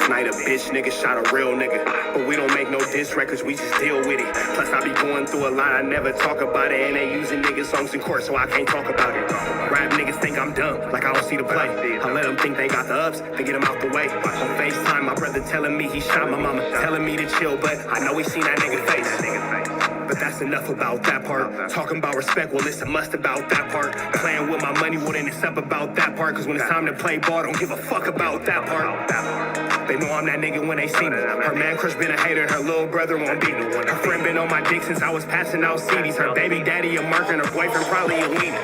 Last night a bitch nigga shot a real nigga. But we don't make no diss records, we just deal with it. Plus I be going through a lot, I never talk about it. And they using niggas songs in court, so I can't talk about it. Rap niggas think I'm dumb, like I don't see the play. I let them think they got the ups, then get them out the way. On FaceTime, my brother telling me he shot my mama, telling me to chill, but I know he seen that nigga face. But that's enough about that part. Talking about respect, well, it's a must about that part. Playing with my money, well, then it's up about that part. Cause when it's time to play ball, don't give a fuck about that part. They know I'm that nigga when they see me. Her man crush been a hater and her little brother won't beat me. Her friend been on my dick since I was passing out CDs. Her baby daddy a mark and her boyfriend probably a weenie.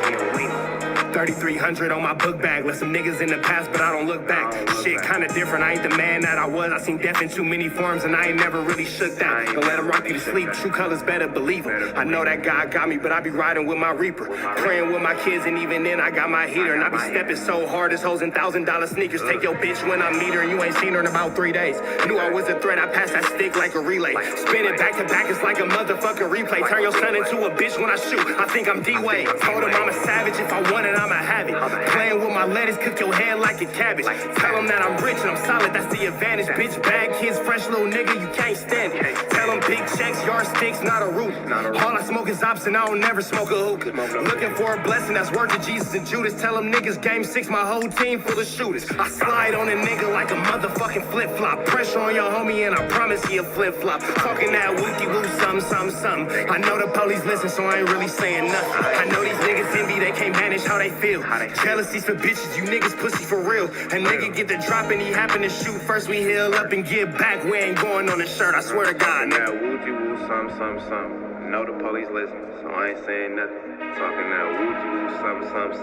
3,300 on my book bag. Let some niggas in the past, but I don't look back. Shit kinda different, I ain't the man that I was. I seen death in too many forms and I ain't never really shook that. Don't let him rock you to sleep, true colors better believe him. I know that God got me, but I be riding with my reaper. Praying with my kids and even then I got my heater. And I be stepping so hard, this hoes in $1,000 sneakers. Take your bitch when I meet her and you ain't seen her in about 3 days. Knew I was a threat, I passed that stick like a relay. Spin it back to back, it's like a motherfucking replay. Turn your son into a bitch when I shoot, I think I'm D-Wade. Told him I'm a savage, if I want it, I'ma have it. Playing with my lettuce, cook your head like a cabbage. Tell them that I'm rich and I'm solid, that's the advantage. Bitch, bad kids, fresh little nigga, you can't stand it. Tell them big checks, yardsticks, not a roof. All I smoke is ops and I don't never smoke a hookah. Looking for a blessing that's worth it, Jesus and Judas. Tell them niggas game 6, my whole team full of shooters. I slide on a nigga like a motherfucking flip-flop. Pressure on your homie and I promise he a flip-flop. Talking that wookie-woo, something. I know the police listen, so I ain't really saying nothing. I know these niggas envy, they can't manage how they feel. Jealousy's for bitches, you niggas pussy for real. A nigga get the drop and he happen to shoot. First we heal up and get back. We ain't going on the shirt, I swear to God. That woogie-woo, something. Know the police listen, so I ain't saying nothing. Talking that woogie-woo,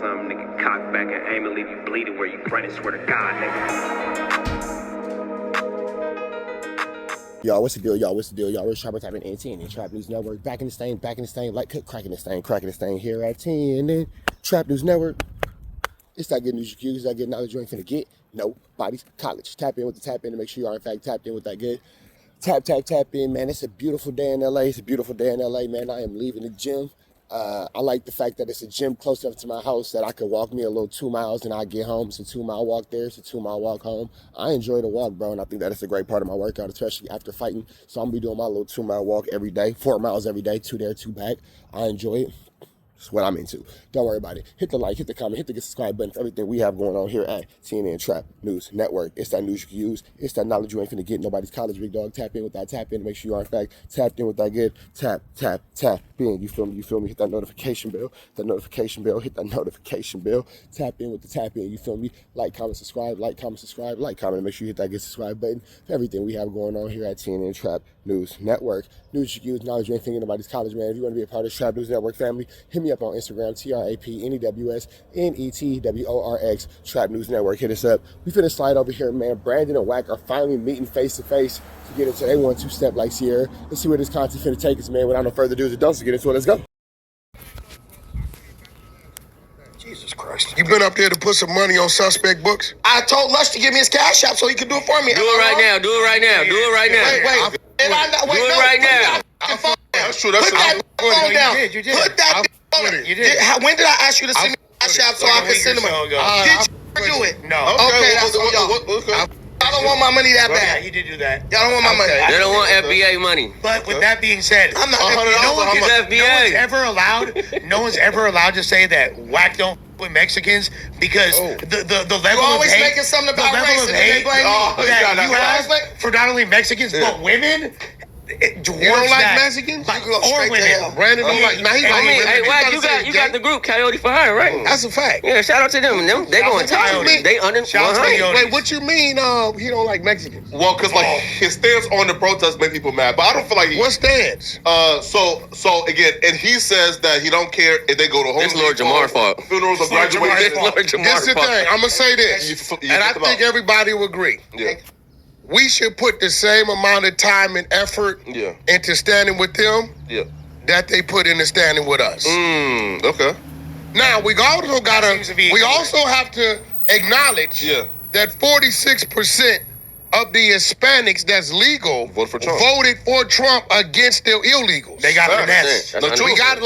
something. Nigga cock back and aim and leave you bleeding where you running. Swear to God, nigga. Y'all, what's the deal? Y'all, we're Trapper Tapping and TNN Trap News Network. Back in the stain, like cracking the stain here at TNN Trap News Network. It's that good news you can use, that good knowledge you ain't finna get. Nobody's college. Tap in with the tap in to make sure you are in fact tapped in with that good. Tap in, man. It's a beautiful day in LA. Man. I am leaving the gym. I like the fact that it's a gym close enough to my house that I could walk me a little 2 miles and I get home. It's a 2 mile walk there. It's a 2 mile walk home. I enjoy the walk, bro, and I think that it's a great part of my workout, especially after fighting. So I'm gonna be doing my little 2 mile walk every day, 4 miles every day, 2 there, 2 back. I enjoy it. That's what I'm into. Don't worry about it. Hit the like, hit the comment, hit the subscribe button for everything we have going on here at TNN Trap News Network. It's that news you can use. It's that knowledge you ain't finna get nobody's college, big dog. Tap in with that tap in. Make sure you are in fact tapped in with that good. Tap in. You feel me? Hit that notification bell. Hit that notification bell. Tap in with the tap in. You feel me? Like, comment, subscribe. Like, comment. Make sure you hit that good subscribe button for everything we have going on here at TNN Trap News Network. News you can use, knowledge you ain't finna get nobody's college, man. If you want to be a part of the Trap News Network family, hit me up on Instagram, TRAPNEWSNETWORX, Trap News Network. Hit us up. We finna slide over here, man. Brandon and Wack are finally meeting face to face to get into their 1-2 step like Sierra. Let's see where this content finna take us, man. Without no further ado, don't get into it. Let's go. Jesus Christ. You been up there to put some money on suspect books? I told Lush to give me his cash app so he could do it for me. Do it right now. Wait. Do it right now. That's true. That's Put that phone down. You did. Put that phone down. You did. When did I ask you to send me cash app so I could send him? Did you do it? No. Okay, that's on y'all. Y'all don't want my money that bad. Yeah, you did do that. Y'all don't want my money. They don't want FBA money. But with that being said, I'm not no one's ever allowed to say that Wack don't with Mexicans because the level of always hate, making something about race and they blame me. that you have for not only Mexicans but women. You don't like Mexicans? Like, or women. Brandon don't like. Now he's like, hey, Wack, you got the group Coyote for Hire, right? That's a fact. Yeah, shout out to them. They going top. They under 100. Wait, what you mean? He don't like Mexicans? Well, because like his stance on the protest make people mad, but I don't feel like what stance? So again, and he says that he don't care if they go to home. It's Lord Jamar fault. Funerals or graduations. This the thing. I'm gonna say this, and I think everybody will agree. Yeah. We should put the same amount of time and effort into standing with them that they put into standing with us. Okay. Now we also have to acknowledge that 46% of the Hispanics that's legal voted for Trump against the illegals. They got finesse. We got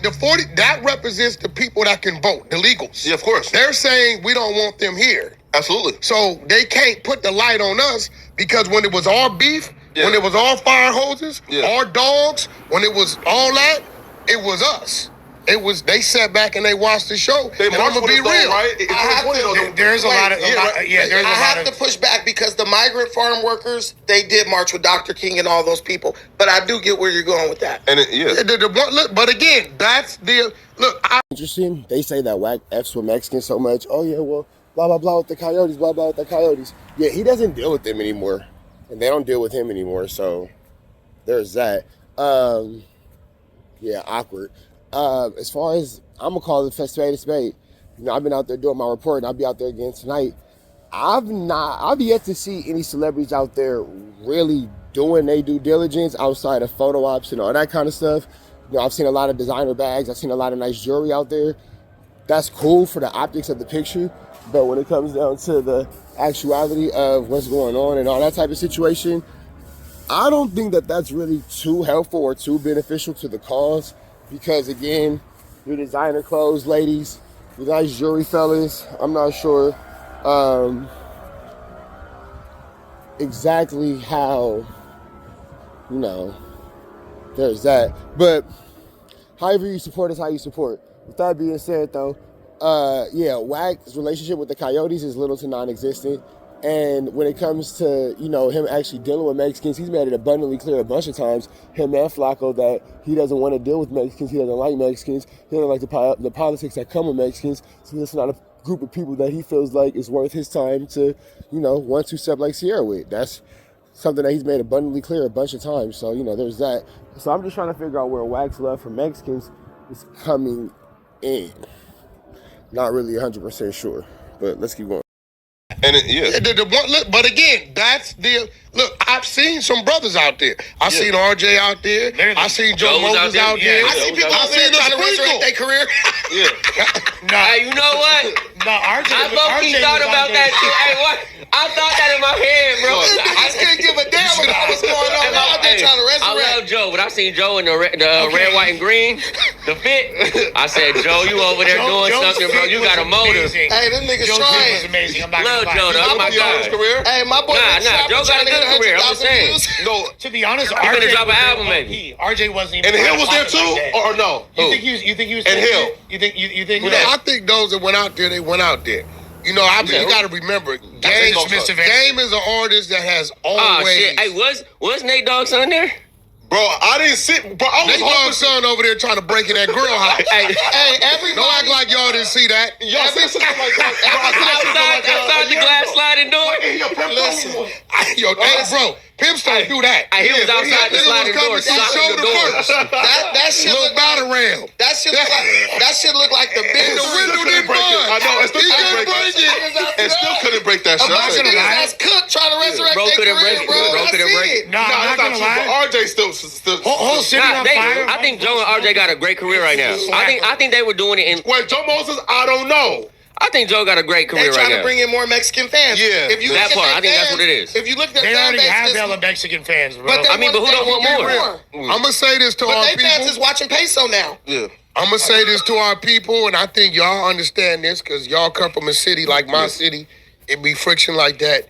the 40 that represents the people that can vote, the legals. Yeah, of course. They're saying we don't want them here. Absolutely. So they can't put the light on us because when it was our beef, when it was our fire hoses, our dogs, when it was all that, it was us. It was, they sat back and they watched the show. They and I'm gonna be real. Right? There's a lot of, I have to push back because the migrant farm workers, they did march with Dr. King and all those people. But I do get where you're going with that. And look, but again, that's the look. Interesting. They say that Wack F's with Mexicans so much. Oh yeah, well, blah blah blah with the Coyotes, blah blah with the Coyotes. Yeah, he doesn't deal with them anymore, and they don't deal with him anymore. So there's that. Yeah, awkward. As far as I'm gonna call it spade a spade. You know, I've been out there doing my report, and I'll be out there again tonight. I've yet to see any celebrities out there really doing their due diligence outside of photo ops and all that kind of stuff. You know, I've seen a lot of designer bags. I've seen a lot of nice jewelry out there. That's cool for the optics of the picture, but when it comes down to the actuality of what's going on and all that type of situation, I don't think that that's really too helpful or too beneficial to the cause. Because again, your designer clothes, ladies, your nice jewelry fellas, I'm not sure exactly how, you know, there's that. But however you support is how you support. With that being said though, yeah, Wack's relationship with the Coyotes is little to non-existent. And when it comes to, you know, him actually dealing with Mexicans, he's made it abundantly clear a bunch of times, him and Flakko, that he doesn't want to deal with Mexicans. He doesn't like Mexicans. He doesn't like the politics that come with Mexicans. So it's not a group of people that he feels like is worth his time to, you know, 1-2 step like Sierra with. That's something that he's made abundantly clear a bunch of times. So, you know, there's that. So I'm just trying to figure out where Wack's love for Mexicans is coming in. Not really 100% sure, but let's keep going. And but again, that's the look. I've seen some brothers out there. I seen RJ out there. I seen Joe Moses out there. I see people out there trying to resurrect their career. Hey, you know what? No, RJ. I low-key thought about that too. Hey, what? I thought that in my head, bro. I just couldn't give a damn about what's going on out there trying to resurrect. I love Joe, but I seen Joe in the red, white, and green, the fit. I said, Joe, you over there doing something, bro. You got a motive. Hey, them niggas Joe's trying. was amazing. I'm not Love gonna Joe, lie. though. My God. Hey, my boy. Joe got a good career. I'm just saying. No, To be honest, He finna RJ drop an was album, there maybe. OP. RJ wasn't even. and Hill was there too, like that. or no? You think he was? And Hill. You think? I think those that went out there, they went out there. You know, you got to remember, Game is an artist that has always. Oh shit! Hey, was Nate Dogg's son there? Bro, I didn't sit. Bro, I was Nate Dogg's son over there trying to break in that grill house. Hey, Don't act like y'all didn't see that. Y'all said something like that. outside the glass sliding door. Listen, hey, bro, pimps don't do that. He was outside the sliding door, Shoulder the door. first. That shit Little look like battle ram. that shit look like the big The window didn't budge. I know, it still He couldn't couldn't break break it. it. And still couldn't break that shit. bunch of niggas that's cooked trying to resurrect Bro their couldn't break career, it. Bro bro. couldn't break it. No, I'm not gonna lie. But RJ still. Whole city on fire. I think Joe and RJ got a great career right now. I think they were doing it in. Wait, Joe Moses, I don't know. I think Joe got a great They career right trying to now. bring in more Mexican fans. Yeah. If you That look at part, their I think that's fans, what it is. If you look at They their fan already base, have this- hella Mexican fans, bro. But they I mean, but who don't want more? I'm going to say this to But our they fans is people. watching Peso now. Yeah. I'm going to say this to our people, and I think y'all understand this because y'all come from a city like my city. It be friction like that.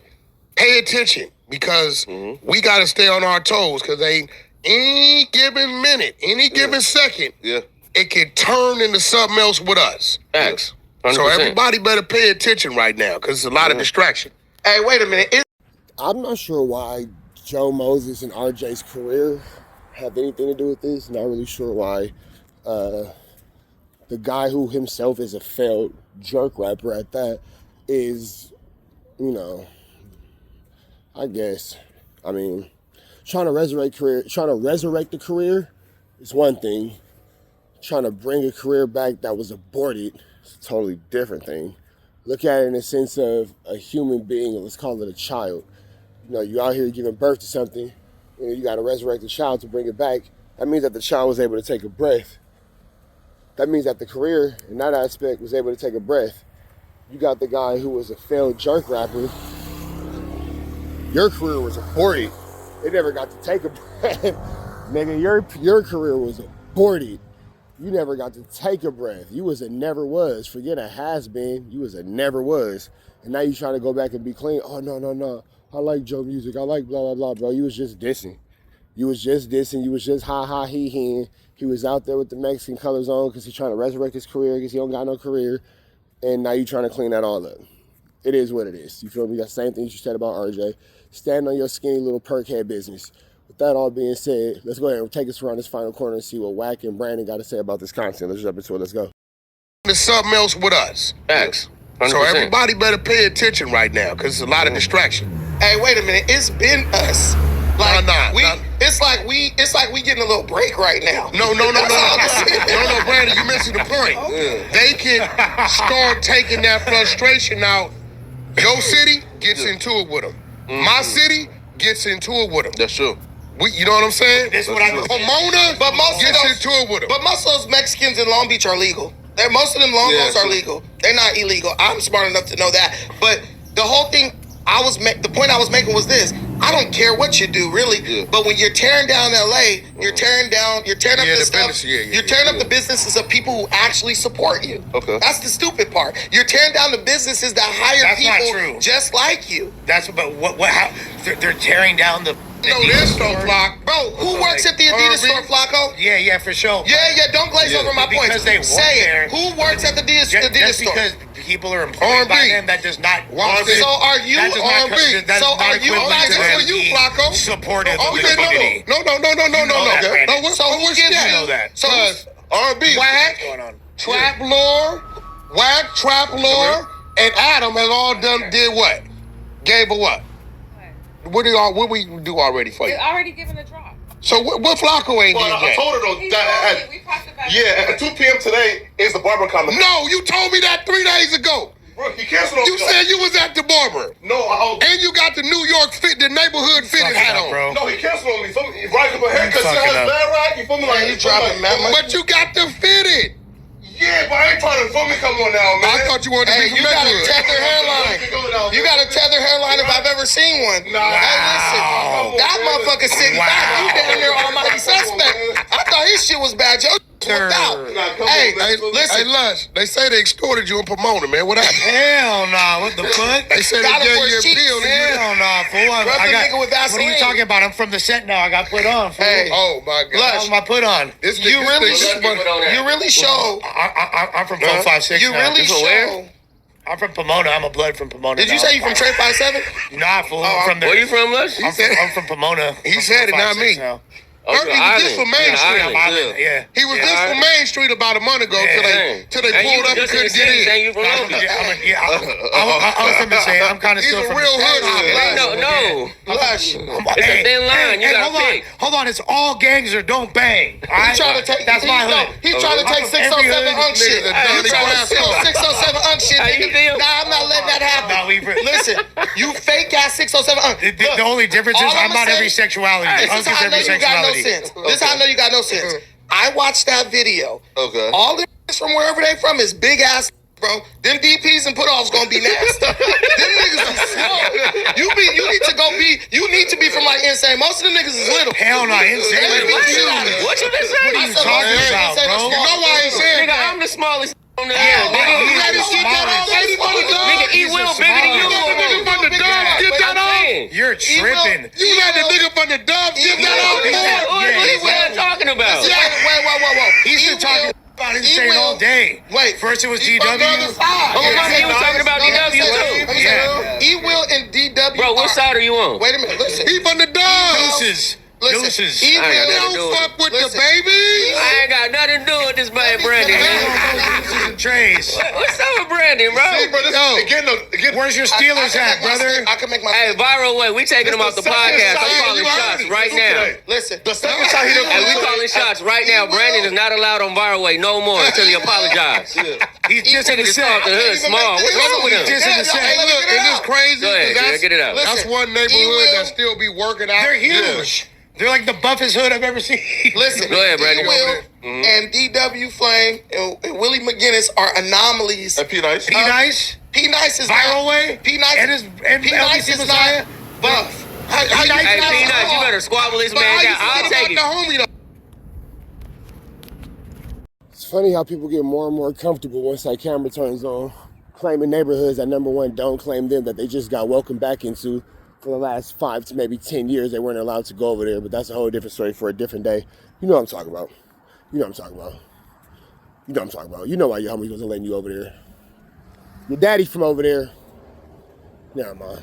Pay attention because we got to stay on our toes because any given minute, any given second, it can turn into something else with us. Facts. 100%. So everybody better pay attention right now because there's a lot of distraction. Hey, wait a minute. I'm not sure why Joe Moses and RJ's career have anything to do with this. Not really sure why the guy who himself is a failed jerk rapper at that is, you know, I guess, I mean, trying to resurrect the career is one thing. Trying to bring a career back that was aborted is a totally different thing. Look at it in the sense of a human being, or let's call it a child. You know, you out here giving birth to something, and you got to resurrect the child to bring it back. That means that the child was able to take a breath. That means that the career, in that aspect, was able to take a breath. You got the guy who was a failed jerk rapper. Your career was aborted. They never got to take a breath. Nigga, your career was aborted. You never got to take a breath. You was a never was. Forget a has been. You was a never was. And now you trying to go back and be clean. Oh, no. I like Joe music. I like blah, blah, blah, bro. You was just dissing. You was just dissing. You was just ha, he. He was out there with the Mexican colors on because he's trying to resurrect his career because he don't got no career. And now you trying to clean that all up. It is what it is. You feel me? That same thing you said about RJ. Stand on your skinny little perk head business. With that all being said, let's go ahead and take us around this final corner and see what Wack and Brandon got to say about this content. Let's jump into it. Let's go. There's something else with us. Facts. 100%. So everybody better pay attention right now because there's a lot of distraction. Hey, wait a minute. It's been us. Like it's like we getting a little break right now. No, Brandon, you missing the point. They can start taking that frustration out. Your city gets into it with them. My city gets into it with them. That's true. You know what I'm saying? That's what I know. Pomona gets into it with them. But most of those Mexicans in Long Beach are legal. Most of them longos are legal. They're not illegal. I'm smart enough to know that. But the whole thing the point I was making was this. I don't care what you do, really. Yeah. But when you're tearing down LA, you're tearing up the stuff. You're tearing up the businesses of people who actually support you. Okay. That's the stupid part. You're tearing down the businesses that hire people just like you. How they're tearing down the this store, Flock. Bro, who works at the Adidas store, Flakko? Yeah, for sure. Yeah, don't glaze over my point. Because they say there. it. Who works at the Adidas store? Because people are employed by them, that does not. So are you R&B? So are you for you, Flakko? Supportive of the community. No. So who gives you know that? So R&B, Wack, Trap Lore, and Adam has all did what? Gave a what? What we do already for you? It's already given a drop. So what Flakko ain't did I yet? told her though. We talked about it. At 2 p.m. today is the barber coming. No, you told me that 3 days ago. Bro, he canceled on You said you was at the barber. No, and you got the New York the neighborhood fitted hat on. Bro. No, he canceled on me. He right up a haircut. See how it's bad, right? You feel me? Like you dropping mad money. But you got the fitted. Yeah, but I ain't trying to feel me. Come on now, man. I thought you wanted to be from you got a neighborhood. tether hairline. You got a tether hairline if I've ever seen one. Nah. Hey, listen, that motherfucker sitting back. You down there almighty suspect. I thought his shit was bad. Yo, without. Hey, listen, Lush. They say they extorted you in Pomona, man. What happened? Hell nah, what the fuck? They said they Got him gave for you a cheap. bill. Hell nah, fool. Rub the nigga with What are you Vaseline. talking about? I'm from the set now. I got put on, fool. Hey. Oh my God. Lush. How's my put on? You really show. I'm from 456 You now. really show. I'm from Pomona. I'm a blood from Pomona. Did you say you from Trade 57? Nah, fool. I'm from Where you from, Lush? I'm from Pomona. He said it, not me. Now. He was just from Main Street. Yeah. He was just from Main Street about a month ago till they pulled up and couldn't get in. Saying you from Long Beach. I was from the same. I'm kind of He's still a from real the hood. No. Lush. It's a thin line. You gotta pick. Hold on. It's all gangs or don't bang. All right? He trying to take. That's my hood. He's trying to take 607 unk shit. He's trying to steal 607 unk shit. How you feel? Nah, I'm not letting that happen. Listen, you fake ass 607 unk. The only difference is I'm not every sexuality. This is how I know you got no sense. This is how I know you got no sense. I watched that video. Okay. All the from wherever they from is big ass, bro. Them DPs and put-offs gonna be nasty. Them niggas is slow. You need to be from like Insane. Most of them niggas is little. Hell no, Insane. What you been saying? What are you talking about, bro? You know why he said Nigga, that? I'm the smallest on the You nigga. let him get that all lady from the dog. Nigga, E Will bigger than you. Nigga from the dog get that off. You're tripping. You let the nigga from the dog get that off. What are you talking about? Wait. He's been talking about Insane all day. Wait. First it was He GW. from the other side. He was talking about DW too. Yeah. E Will and DW. Bro, what side are you on? Wait a minute. Listen. He from the dog. Deuces. Deuces. He don't fuck with the baby. I ain't got nothing to do with this man, Brandon. Deuces and Trays. What's up with Brandon, bro? Where's your Steelers hat, brother? I can make my. Hey, Viral Way, we taking him off the podcast. I'm calling shots right now. Listen. The second shot he done. Hey, we calling shots right now. Brandon is not allowed on Viral Way no more until he apologizes. He's just in the Niggas talk set. the hood small. What's wrong with him? Just in the Hey, set. look, is this crazy? Go ahead, That's- get it out. That's one neighborhood that still be working out. They're huge. They're like the buffest hood I've ever seen. Listen. Go ahead, Brandon. E-Will and DW Flame and Willie McGinnis are anomalies. And P Nice. P-Nice. P-Nice is Viral Way. P-Nice And P-Nice LBC is Messiah. not buff. Hey, Peanuts, you better squabble this man down. I'll take it. The homie, though. funny how people get more and more comfortable once that camera turns on, claiming neighborhoods that, number one, don't claim them, that they just got welcomed back into for the last 5 to maybe 10 years. They weren't allowed to go over there, but that's a whole different story for a different day. You know what I'm talking about. You know what I'm talking about. You know what I'm talking about. You know why your homie wasn't letting you over there. Your daddy from over there. Never mind.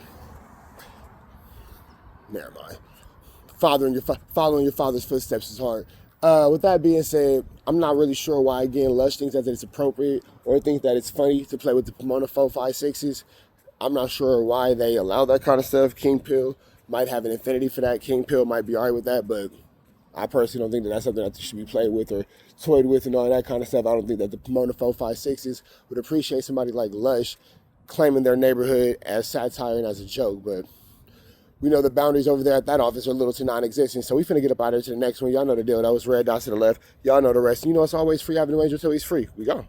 Never mind. Following your father's footsteps is hard. With that being said, I'm not really sure why, again, Lush thinks that it's appropriate or thinks that it's funny to play with the Pomona 4.56s. I'm not sure why they allow that kind of stuff. King Pill might have an affinity for that. King Pill might be all right with that, but I personally don't think that that's something that should be played with or toyed with and all that kind of stuff. I don't think that the Pomona 4.56s would appreciate somebody like Lush claiming their neighborhood as satire and as a joke, but we know the boundaries over there at that office are little to non-existent, so we finna get up out of here to the next one. Y'all know the deal. That was red dots to the left. Y'all know the rest. You know it's always free Avenue Angel till he's free. We gone.